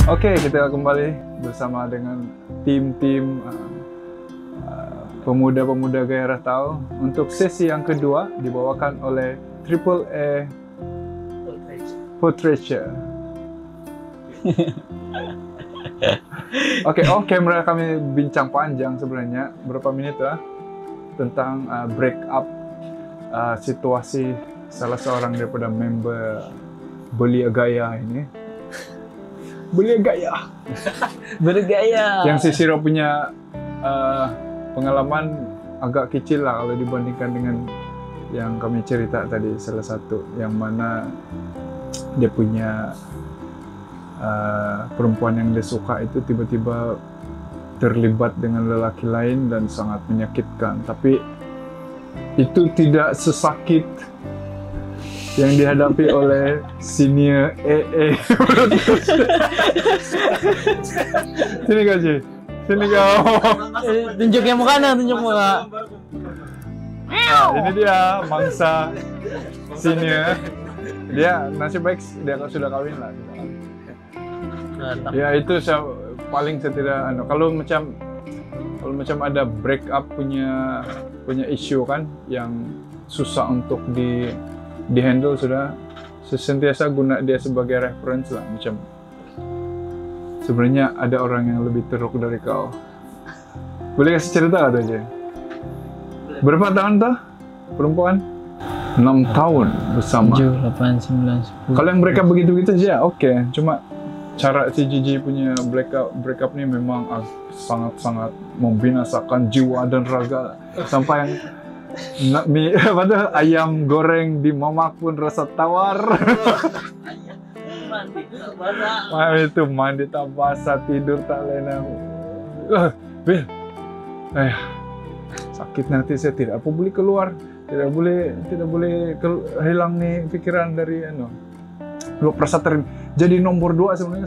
Oke, kita kembali bersama dengan tim-tim pemuda-pemuda gairah tahu untuk sesi yang kedua dibawakan oleh Triple A Portraiture. Oke, off camera kami bincang panjang sebenarnya berapa menit lah tentang break up situasi salah seorang daripada member Belia Gaya ini. Belia Gaya. Bergaya. Yang si Siro punya pengalaman agak kecil lah kalau dibandingkan dengan yang kami cerita tadi, salah satu yang mana dia punya perempuan yang dia suka itu tiba-tiba terlibat dengan lelaki lain dan sangat menyakitkan, tapi itu tidak sesakit yang dihadapi oleh senior AA. Sini kau Ci, sini kau. Tunjuk yang muka, tunjuk muka. Nah, ini dia mangsa senior. Dia nasib baik dia sudah kawin lah. Ya itu paling setidak kalau macam ada break up punya isu kan yang susah untuk di handle, sudah sentiasa guna dia sebagai reference lah, macam sebenarnya ada orang yang lebih teruk dari kau. Boleh kasih cerita atau aja? Berapa tahun tuh perempuan? 6 tahun bersama. 7, 8, 9, 10. Kalau yang break up begitu-gitu aja oke. Cuma cara si Gigi punya break up ini memang sangat-sangat membinasakan jiwa dan raga, sampai yang ayam goreng di mamak pun rasa tawar. Itu mandi tak basah, tidur tak lena. Bil, sakit nanti saya tidak boleh keluar, tidak boleh hilang nih pikiran dari lu perasa jadi nomor 2 sebenarnya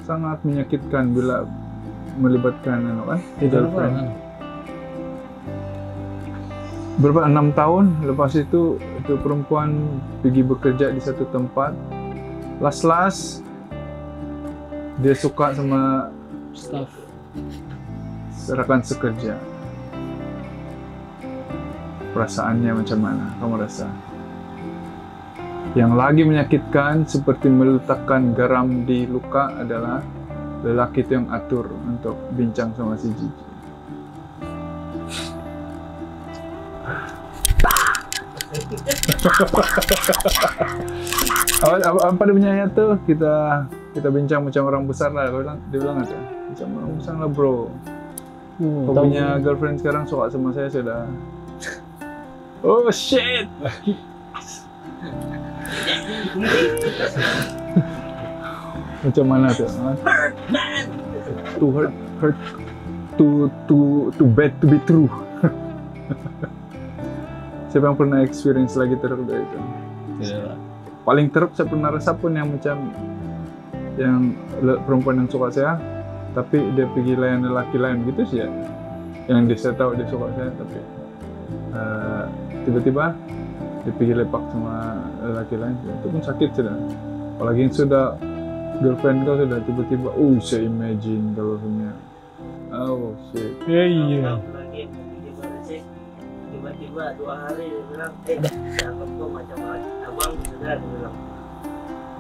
sangat menyakitkan bila melibatkan kan girlfriend. Berapa 6 tahun lepas itu perempuan pergi bekerja di satu tempat, last dia suka sama Staff. rekan sekerja. Perasaannya macam mana kamu rasa? Yang lagi menyakitkan seperti meletakkan garam di luka adalah lelaki itu yang atur untuk bincang sama si Gigi. Apa dia punya ayat tuh, kita bincang macam orang besar lah. Dia bilang aja macam orang besar lah bro. Kau punya girlfriend sekarang suka sama saya sudah. Oh shit. Macam mana tuh? Too bad to be true. Siapa yang pernah experience lagi teruk dari itu? Tidak. Paling teruk saya pernah rasa pun yang macam yang perempuan yang suka saya, tapi dia pergi layan lelaki lain gitu sih ya. Yang saya tahu dia suka saya, tapi tiba-tiba dia pergi lepak sama lelaki lain, itu pun sakit sudah. Apalagi yang sudah girlfriend kau sudah tiba-tiba, saya imagine kalau punya, oh shit. Iya. Tiba-tiba 2 hari dia bilang, anggap kau macam abang sudah, dia bilang.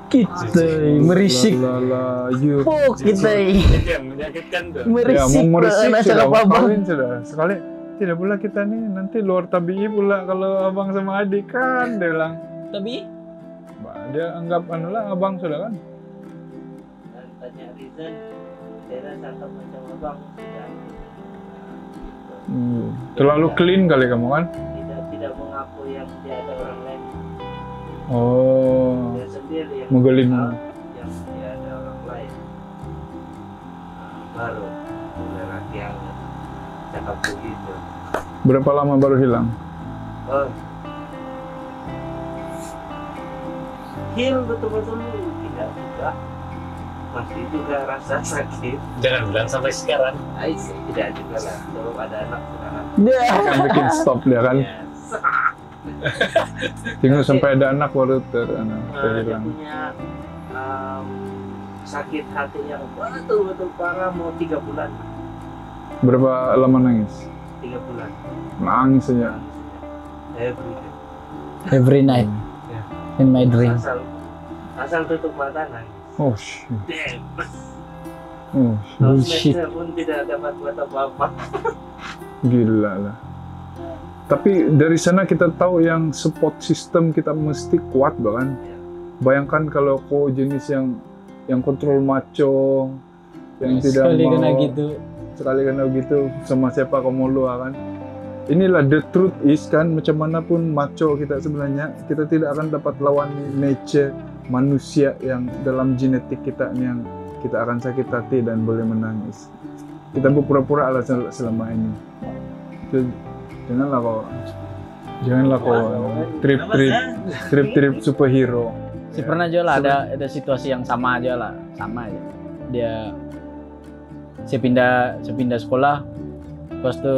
Kita merisik. Oh, kita Menyakitkan tuh. merisik. Ya, mau merisik anak sudah, salah paham. kawin sudah. Sekali tidak pula kita nih nanti luar tabii pula kalau abang sama adik kan, dia bilang. Tapi Dia anggap abang sudah kan. Dan tanya Rizan, dia anggap macam abang sudah. Terlalu clean kali kamu kan? Tidak mengaku yang dia ada orang lain. Oh, Dia sendiri yang menggelin. yang dia ada orang lain. Baru lelaki yang cakap begitu. Berapa lama baru hilang? Oh. Heal betul-betul tidak juga. Masih juga rasa sakit. Jangan bilang sampai sekarang. Tidak juga lah. Belum ada anak sekarang. Kan bikin stop dia kan. Yes. Tunggu sampai ada anak baru Dia terhilang. punya sakit hati yang betul-betul parah, mau 3 bulan. Berapa lama nangis? 3 bulan. Nangis saja. Every day. Every night Ya. in my dream. Asal tutup mata nangis. Oh shit. Damn. Oh Kalau Bullshit. semester pun tidak dapat buat apa-apa. gila lah. Tapi dari sana kita tahu yang support system kita mesti kuat bahkan. Bayangkan kalau kau jenis yang kontrol maco, yang tidak Sekali mau kena gitu. sekali kena gitu sama siapa kau mau lu kan. Inilah the truth is kan, macam mana pun maco kita sebenarnya, kita tidak akan dapat lawan nature manusia yang dalam genetik kita yang kita akan sakit hati dan boleh menangis. Kita berpura-pura lah selama ini. Janganlah kau trip superhero. Si pernah juga lah ada situasi yang sama aja lah, sama aja. Saya pindah sekolah, lepas itu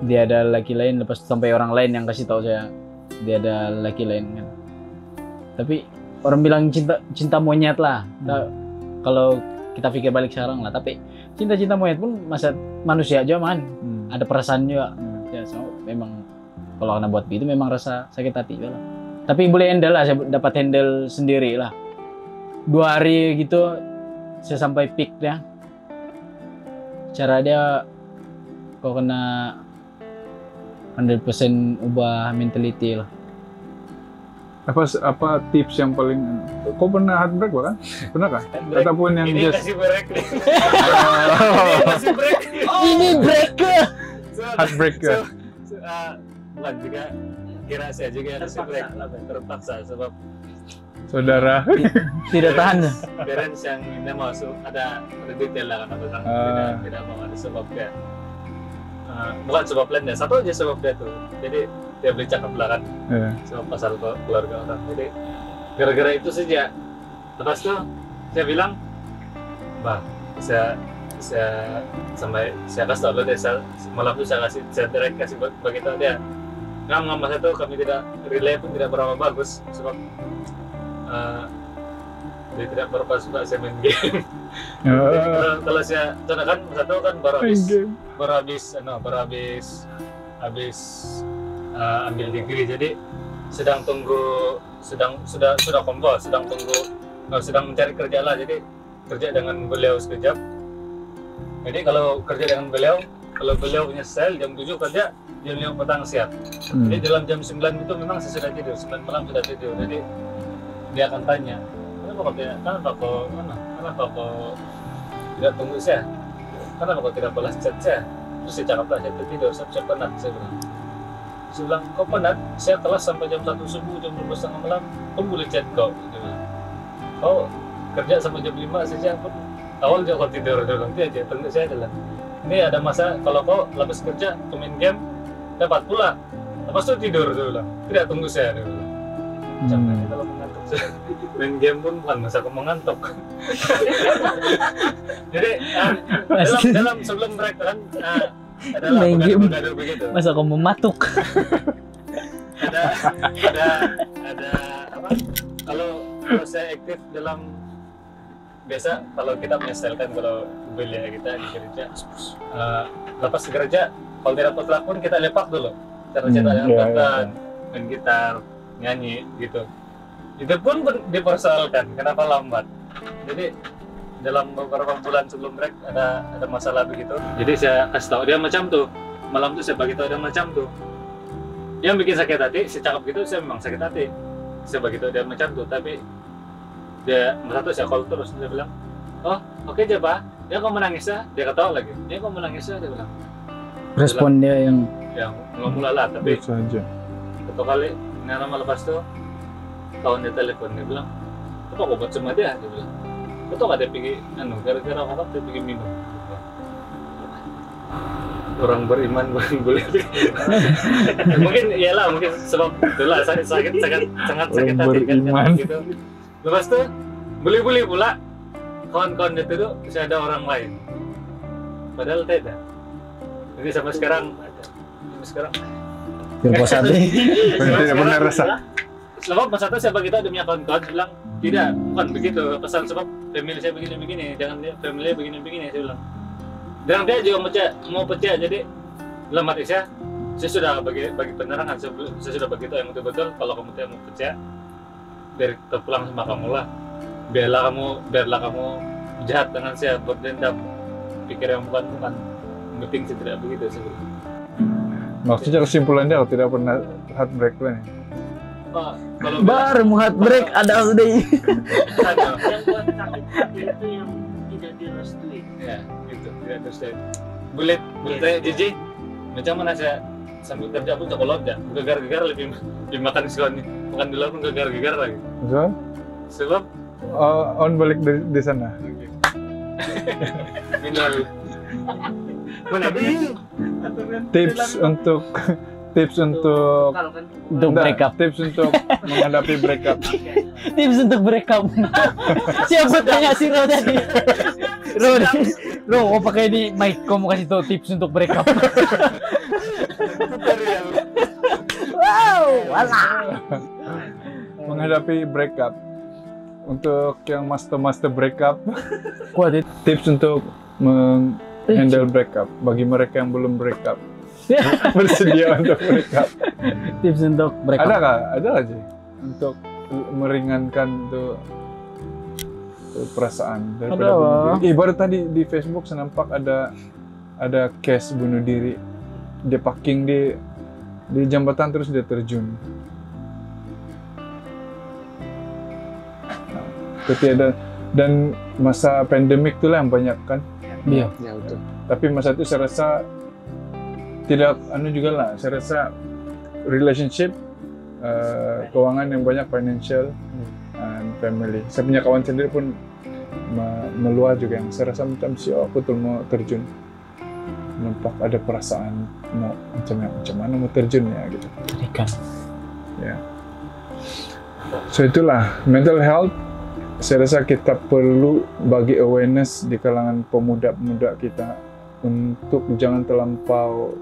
dia ada laki lain, lepas itu sampai orang lain yang kasih tahu saya dia ada laki lain kan. Tapi orang bilang cinta monyet lah. Kalau kita pikir balik sekarang lah, tapi cinta monyet pun masa manusia aja man, ada perasaan juga. Ya, so, memang kalau kena buat begitu memang rasa sakit hati juga lah. Tapi boleh handle lah, saya dapat handle sendiri lah. 2 hari gitu saya sampai peak dia. Cara dia kok kena 100% ubah mentality lah. Apa tips yang paling kau pernah heartbreak bahkan? Pernah kah? Ataupun yang Ini just kasih break nih. Ini kasih break. Ini breaker. heartbreak ya? Bukan juga kira saya juga harus break terpaksa sebab Saudara. Tidak tahan. parents yang ini masuk ada detail lah kan tentang tidak mau ada sebabnya. Bukan sebab lainnya, satu aja sebab dia tuh. Jadi dia beli cakap lah kan, sebab pasal keluarga orang. Jadi gara-gara itu saja. Lepas itu saya bilang, Mbak, saya kasih tahu deh, malam itu saya direct kasih begitu dia. Ngam masa itu kami tidak relay pun tidak berapa bagus sebab dia tidak berapa suka saya main game. Kalau saya kan satu kan baru habis ambil degree, jadi sedang mencari kerja lah, jadi kerja dengan beliau sekejap. Jadi kalau kerja dengan beliau, kalau beliau punya sel jam 7 kerja, jam 5 petang siap. Jadi dalam jam 9 itu memang saya sudah tidur, 9 malam sudah tidur. Jadi dia akan tanya, kenapa kau tidak tunggu saya? Kenapa kau tidak balas chat saya? Terus saya cakap lah, saya tertidur, saya penat, saya bilang. Saya bilang, kau penat? Saya kelas sampai jam 1 subuh, jam 12 malam, kau boleh chat kau. Dia bilang, kau kerja sampai jam 5 saja pun awal juga kau tidur, dia bilang, dia aja, tunggu saya adalah. Ini ada masa kalau kau habis kerja, kau main game, dapat pula. Lepas itu tidur, dia bilang, tidak tunggu saya, dia bilang. Jangan kalau mengantuk saya. Main game pun bukan masa aku mengantuk. Jadi dalam sebelum break kan adalah Main game. begadang begitu. Masa kau mematuk? ada apa? Kalau saya aktif dalam biasa kalau kita menyesalkan kalau belia kita di kerja, lepas kerja kalau tidak potluck pun kita lepak dulu. Cara dengan konten, main gitar, nyanyi gitu. Itu pun dipersoalkan kenapa lambat. Jadi dalam beberapa bulan sebelum break ada masalah begitu. Jadi saya kasih tahu dia macam tuh. Malam tuh saya bagi tahu dia macam tuh. Yang bikin sakit hati, saya cakap gitu saya memang sakit hati. Saya bagi tahu dia macam tuh, tapi dia satu saya call terus, dia bilang, oh oke aja pak, dia kok menangis ya, dia ketawa lagi, dia kok menangis ya, dia bilang. Respon dia yang ngomong lah, tapi saja. satu kali nama lepas tuh kawan dia telepon, dia bilang, apa kok buat sama dia, dia bilang, betul nggak dia pergi, gara-gara apa dia pergi minum. Orang beriman boleh mungkin iyalah, mungkin sebab itulah sangat sakit hati kan gitu. Lepas tuh beli pula kawan-kawan itu tuh bisa ada orang lain, padahal tidak. Jadi sampai sekarang Pure positif. Tidak pernah rasa. Sebab masa itu saya bagi tahu demi kawan-kawan bilang tidak, bukan begitu pesan, sebab family saya begini-begini, jangan dia family begini-begini, saya bilang. Dan dia juga mau percaya, jadi dalam hati saya sudah bagi penerangan, saya sudah bagi tahu yang betul-betul. Kalau kamu tidak mau percaya, biar terpulang sama kamu lah. Biarlah kamu jahat dengan saya, berdendam, pikir yang bukan. Yang penting saya tidak begitu sebenarnya. Maksudnya kesimpulannya kalau tidak pernah heartbreak lah nih. Kalau Baru mau heartbreak ada sudah. Yang buat sakit hati itu yang tidak direstui. ya gitu, tidak terus saya boleh tanya JJ, macam mana saya sambil kerja pun tak kolot ya, gegar-gegar lebih makan sekali, makan di luar pun gegar-gegar lagi. So, Sebab on balik di sana. minal mana ini Tips untuk Kalau kan Untuk Enggak, breakup. tips untuk menghadapi breakup. Tips untuk breakup. Siapa tanya si Ro tadi? Ro, mau pakai ini mic, kamu kasih tahu tips untuk breakup. Wow, wala. Menghadapi breakup. Untuk yang master breakup, Kuat itu. tips untuk handle breakup bagi mereka yang belum breakup. Bersedia untuk breakup. Tips untuk breakup. Ada aja untuk meringankan tuh perasaan daripada Ada, bunuh diri. Baru tadi di Facebook saya nampak ada case bunuh diri. Dia parking di jembatan terus dia terjun. Ketika dan masa pandemik itulah yang banyak kan. Iya. Ya betul. Tapi masa itu saya rasa tidak juga lah. Saya rasa relationship, keuangan yang banyak, financial, and family. Saya punya kawan sendiri pun meluar juga yang saya rasa macam aku tuh mau terjun. Nampak ada perasaan mau macam mana mau terjun ya gitu. Ikan. Ya. So itulah mental health. Saya rasa kita perlu bagi awareness di kalangan pemuda-pemuda kita untuk jangan terlampau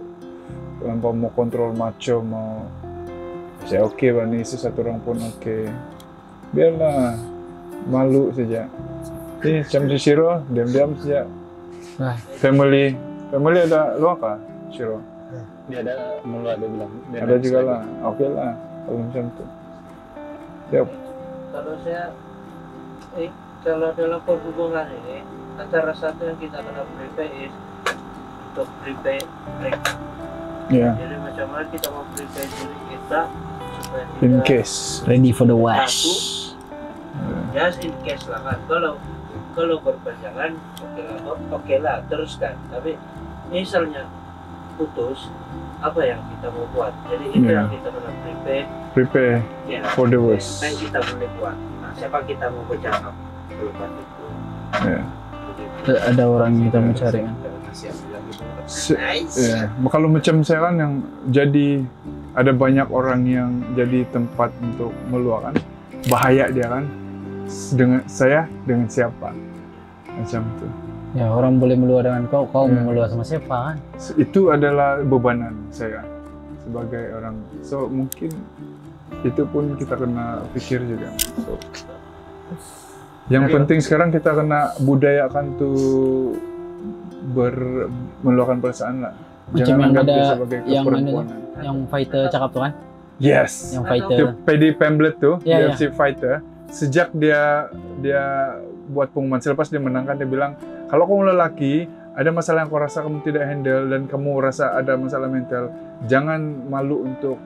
mau kontrol macho, mau saya oke nih satu orang pun oke. Biarlah malu saja. Ini macam si Shiro diam-diam saja. Wah. Family ada luar kah Shiro? dia ada mulu ada bilang dia Ada juga lah. Oke lah kalau macam itu. Siap. kalau saya kalau dalam perhubungan ini antara satu yang kita kena prepare is untuk prepare break. Ya. Jadi macam mana kita mau prepare diri kita supaya In tidak case. Ready for the wash. just in case lah kan. Kalau berpanjangan oke lah teruskan. Tapi misalnya putus, apa yang kita mau buat? Jadi itu Yeah. yang kita kena Prepare ya, for the worst. yang kita boleh buat. Nah, siapa kita mau bercakap lepas itu? Ya. Ada orang yang kita mau cari kan. Siap bilang gitu. Se- ya. Kalau macam saya kan yang jadi ada banyak orang yang jadi tempat untuk meluahkan bahaya dia kan dengan siapa macam itu. Ya orang boleh meluar dengan kau Ya. mau meluar sama siapa kan? Itu adalah bebanan saya sebagai orang. So mungkin itu pun kita kena pikir juga. So, yang penting sekarang kita kena budayakan tuh meluahkan perasaan lah. Macam Jangan yang anggap ada dia sebagai yang keperempuanan. Yang fighter cakap tuh kan? Yes. Yang Atau- fighter. Itu Paddy Pimblett tuh, Ya, UFC fighter. Sejak dia buat pengumuman selepas dia menangkan, dia bilang kalau kamu lelaki ada masalah yang kau rasa kamu tidak handle dan kamu rasa ada masalah mental, jangan malu untuk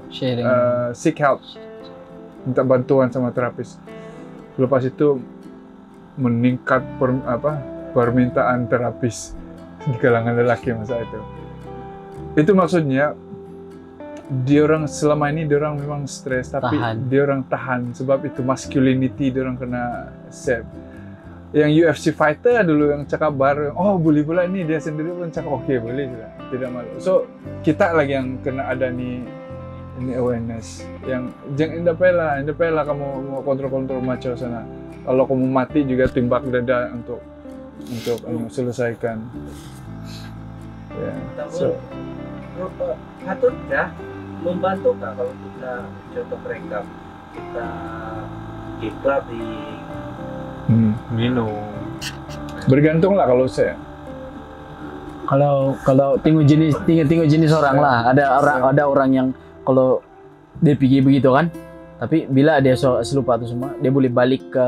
Sharing. seek help, minta bantuan sama terapis. Lepas itu meningkat permintaan terapis di kalangan lelaki masa itu. Itu maksudnya selama ini dia orang memang stres, tapi Tahan. dia orang tahan sebab itu masculinity dia orang kena save. Yang UFC fighter dulu yang cakap baru, oh boleh pula ini, dia sendiri pun cakap oke boleh sudah, tidak malu. So kita lagi yang kena ada ini awareness yang jangan indah lah kamu mau kontrol maco sana. Kalau kamu mati juga timbak dada untuk selesaikan. Ya. So patut kah membantu kah kalau kita contoh rekap kita di clubbing minum. Bergantung lah kalau saya. Kalau tengok jenis orang lah. Ada orang yang kalau dia pergi begitu kan, tapi bila dia selupa itu semua, dia boleh balik ke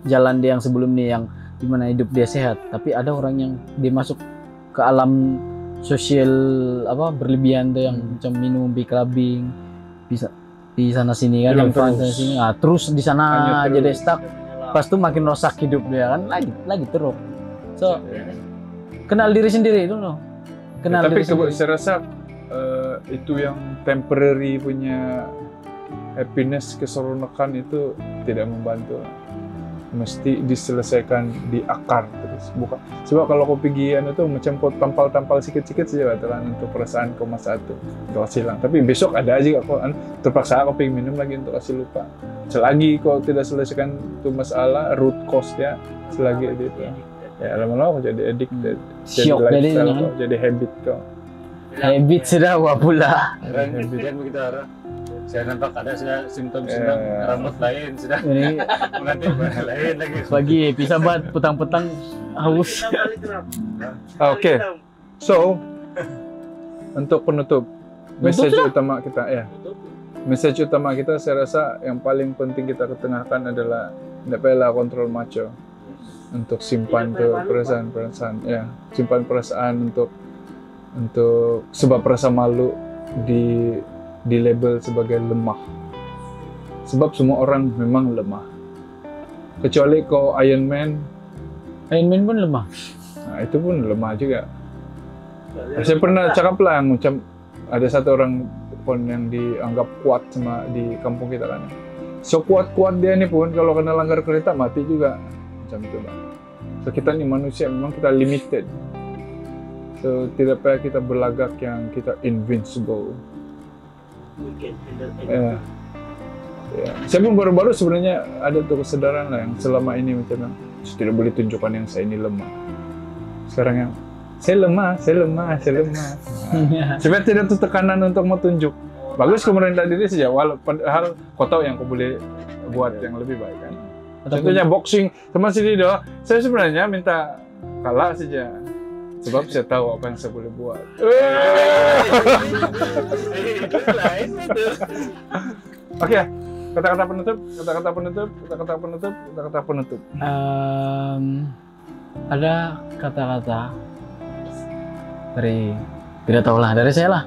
jalan dia yang sebelum ni, yang dimana hidup dia sehat. Tapi ada orang yang dia masuk ke alam sosial berlebihan tuh, yang macam minum, clubbing, bisa di sana sini kan, yang sana sini, terus di sana aja dia stuck. Pas tuh makin rosak hidup dia kan, lagi teruk. So kenal diri sendiri dulu. Tapi saya rasa itu yang temporary punya happiness, keseronokan itu tidak membantu. Mesti diselesaikan di akar terus, bukan sebab kalau kau pergi itu macam kau tampal sikit-sikit saja kan untuk perasaan kau masa itu untuk kasih hilang, tapi besok ada aja kau terpaksa kau pengen minum lagi untuk kasih lupa. Selagi kau tidak selesaikan itu masalah root cause ya, selagi itu ya lama-lama kau jadi addicted, jadi lifestyle kau, jadi habit kau. Habit sudah wah pula. Habit begitu arah. Saya nampak ada simptom rambut lain sudah. Ini Nanti lain lagi. pagi bisa buat petang-petang haus. Oke. So untuk penutup, message utama kita message utama kita saya rasa yang paling penting kita ketengahkan adalah tidak payahlah kontrol macho untuk simpan tuh perasaan simpan perasaan untuk sebab rasa malu di label sebagai lemah. Sebab semua orang memang lemah. Kecuali kau Iron Man pun lemah. Nah, itu pun lemah juga. Saya pernah cakap lah macam ada satu orang pun yang dianggap kuat sama di kampung kita kan. So kuat dia ni pun kalau kena langgar kereta mati juga. Macam itu lah. So kita ni manusia memang kita limited. So tidak payah kita berlagak yang kita invincible. Saya pun baru-baru sebenarnya ada tuh kesadaran lah yang selama ini macam tidak boleh tunjukkan yang saya ini lemah. Sekarang yang saya lemah. Sebenarnya tidak tuh tekanan untuk mau tunjuk. Bagus kau merendah diri saja, padahal kau tahu yang kau boleh buat yang lebih baik kan. Contohnya boxing sama sini doh. Saya sebenarnya minta kalah saja. Sebab saya tahu apa yang saya boleh buat. Oke, kata-kata penutup. Ada kata-kata dari tidak tahu lah, dari saya lah.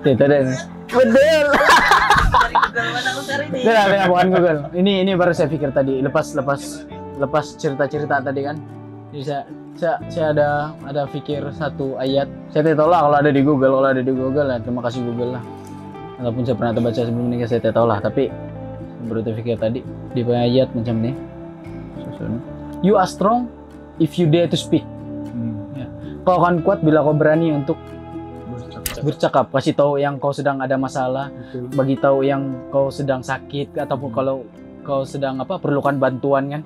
Tidak ada. Betul. Tidak, bukan Google. Ini baru saya pikir tadi lepas cerita-cerita tadi kan. Jadi saya ada pikir satu ayat. Saya tidak tahu lah kalau ada di Google. Kalau ada di Google ya terima kasih Google lah. Ataupun saya pernah baca sebelum ini saya tidak tahu lah. Tapi baru terpikir tadi di ayat macam ini. You are strong if you dare to speak. Ya. Kau akan kuat bila kau berani untuk bercakap. Kasih tahu yang kau sedang ada masalah. Betul. Bagi tahu yang kau sedang sakit ataupun kalau kau sedang perlukan bantuan kan.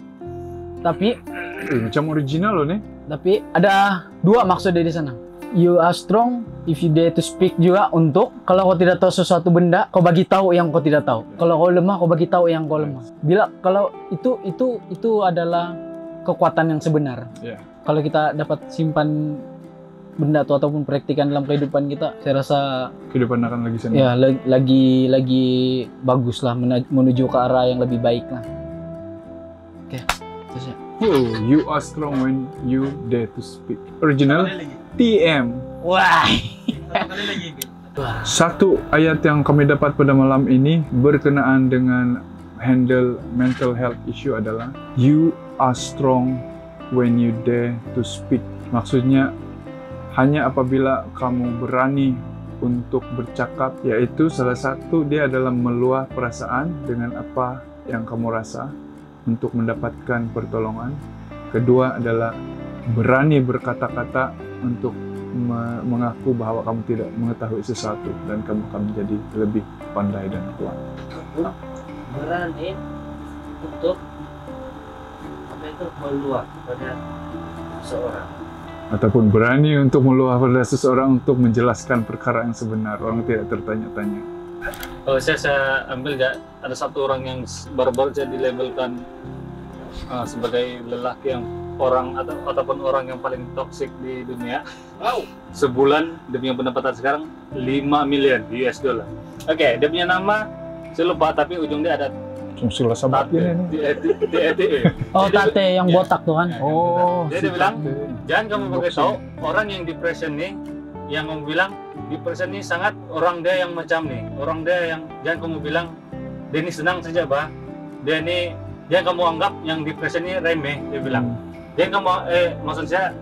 Tapi macam original loh nih. Tapi ada dua maksud dari sana. You are strong if you dare to speak juga untuk kalau kau tidak tahu sesuatu benda, kau bagi tahu yang kau tidak tahu. Kalau kau lemah, kau bagi tahu yang kau lemah. Bila kalau itu adalah kekuatan yang sebenar. Yeah. Kalau kita dapat simpan benda itu ataupun praktikan dalam kehidupan kita, saya rasa kehidupan akan lagi senang. Ya, lagi bagus lah menuju ke arah yang lebih baik lah. Oke, terus ya. You are strong when you dare to speak. Original TM. Wah. Satu ayat yang kami dapat pada malam ini berkenaan dengan handle mental health issue adalah you are strong when you dare to speak. Maksudnya hanya apabila kamu berani untuk bercakap, yaitu salah satu dia adalah meluah perasaan dengan apa yang kamu rasa untuk mendapatkan pertolongan. Kedua adalah berani berkata-kata untuk mengaku bahwa kamu tidak mengetahui sesuatu dan kamu akan menjadi lebih pandai dan kuat. Berani untuk meluah pada seseorang. ataupun berani untuk meluah pada seseorang untuk menjelaskan perkara yang sebenar, orang tidak tertanya-tanya. Kalau saya ambil ya, ada satu orang yang baru-baru saya dilabelkan sebagai lelaki yang ataupun orang yang paling toksik di dunia. Sebulan dia punya pendapatan sekarang 5 miliar US dollar. Oke, dia punya nama saya lupa, tapi ujung dia ada Sulah sabatnya nih. DETE. Oh, Tate yang botak tuh kan. Oh, Dia bilang, jangan kamu beritahu orang yang depression nih, yang kamu bilang depression ini sangat orang dia yang macam nih, orang dia yang jangan kamu bilang dia ini senang saja bah, dia ini jangan kamu anggap yang depression ini remeh, dia bilang. Jangan kamu maksud saya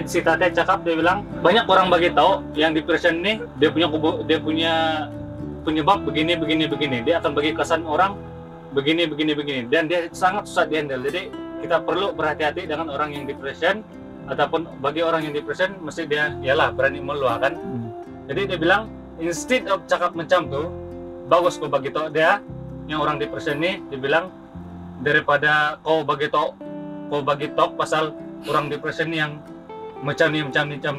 si Tate cakap, dia bilang banyak orang bagi tahu yang depression ini dia punya penyebab begini, dia akan bagi kesan orang begini, dan dia sangat susah dihandle. Jadi kita perlu berhati-hati dengan orang yang depression, ataupun bagi orang yang depression mesti dia ialah berani meluahkan. Jadi dia bilang instead of cakap macam tuh, bagus kau bagi tau dia yang orang depression nih, dia bilang daripada kau bagi tau pasal orang depression yang macam ni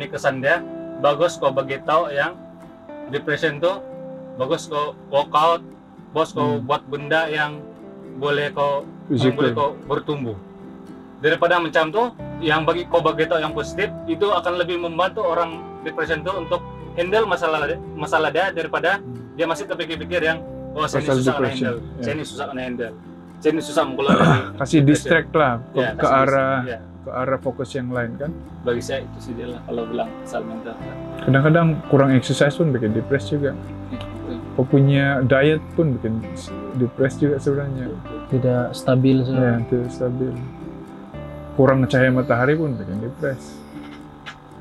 kesan dia, bagus kau bagi tau yang depression tuh bagus kau workout, kau buat benda yang boleh kau bertumbuh. Daripada macam tuh, yang kau bagi tahu yang positif, itu akan lebih membantu orang depression tuh untuk handle masalah dia daripada dia masih terpikir-pikir yang saya ini susah handle, saya ini susah handle, saya ini susah mengelola dari kasih distract lah ke arah fokus yang lain kan. Bagi saya itu sih dia lah kalau bilang asal mental. Kadang-kadang kurang exercise pun bikin depres juga. Kau punya diet pun bikin depres juga sebenarnya. Tidak stabil Ya, tidak stabil. Kurang cahaya matahari pun bikin depres.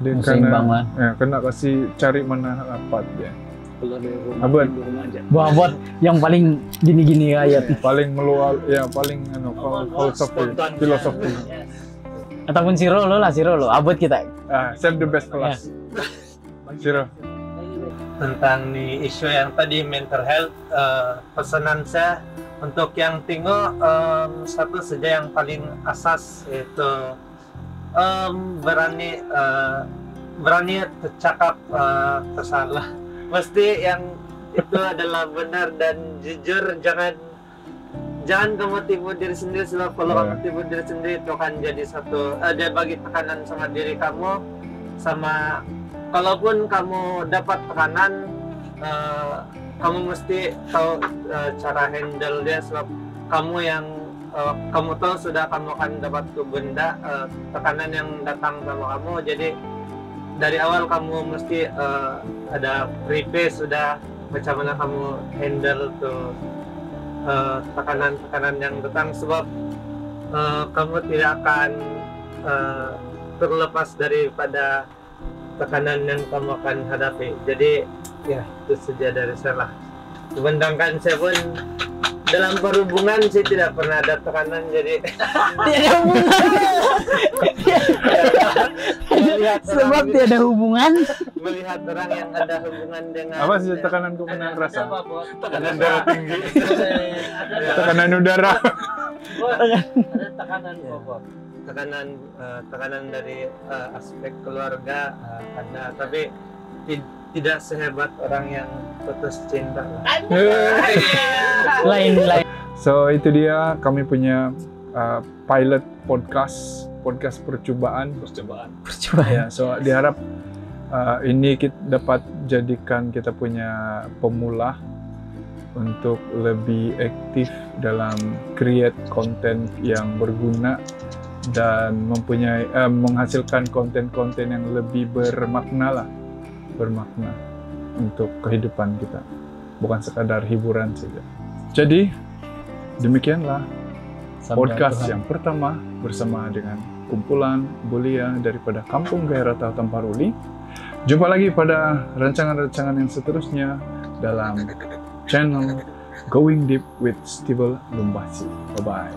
Dia seimbang lah. Kena kasih cari mana rapat ya. Kalau di rumah, Abad. di rumah aja. Buat yang paling gini-gini ayat. Paling melual, ya paling filosofi. Ataupun Siro lo, abot kita. Save the best class. Siro. Tentang nih isu yang tadi mental health, pesanan saya untuk yang tinggal satu saja yang paling asas, yaitu berani tercakap tersalah. Mesti yang itu adalah benar dan jujur. Jangan kamu tipu diri sendiri, sebab kalau kamu tipu diri sendiri itu akan jadi ada bagi tekanan sama diri kamu. Sama kalaupun kamu dapat tekanan, kamu mesti tahu cara handle dia, sebab kamu tahu sudah kamu akan dapat benda tekanan yang datang sama kamu. Jadi dari awal kamu mesti ada prepare sudah macam mana kamu handle tuh tekanan yang datang, sebab kamu tidak akan terlepas daripada tekanan yang kamu akan hadapi. Jadi ya itu saja dari saya lah. Sedangkan saya pun dalam perhubungan saya tidak pernah ada tekanan, jadi Tiada hubungan. Sebab tiada hubungan. melihat orang yang ada hubungan dengan Apa sih tekanan kau pernah rasa? Tekanan darah tinggi. Tekanan udara. ada tekanan pokok. Tekanan dari aspek keluarga ada, tapi tidak sehebat orang yang putus cinta lah. Lain. So itu dia kami punya pilot podcast percobaan. Ya, so diharap ini kita dapat jadikan kita punya pemula untuk lebih aktif dalam create konten yang berguna dan menghasilkan konten-konten yang lebih bermakna untuk kehidupan kita, bukan sekadar hiburan saja. Jadi demikianlah podcast yang pertama bersama dengan kumpulan Bulia daripada Kampung Gairah Tamparuli. Jumpa lagi pada rancangan-rancangan yang seterusnya dalam channel Going Deep with Stibel Lumbasi. Bye-bye.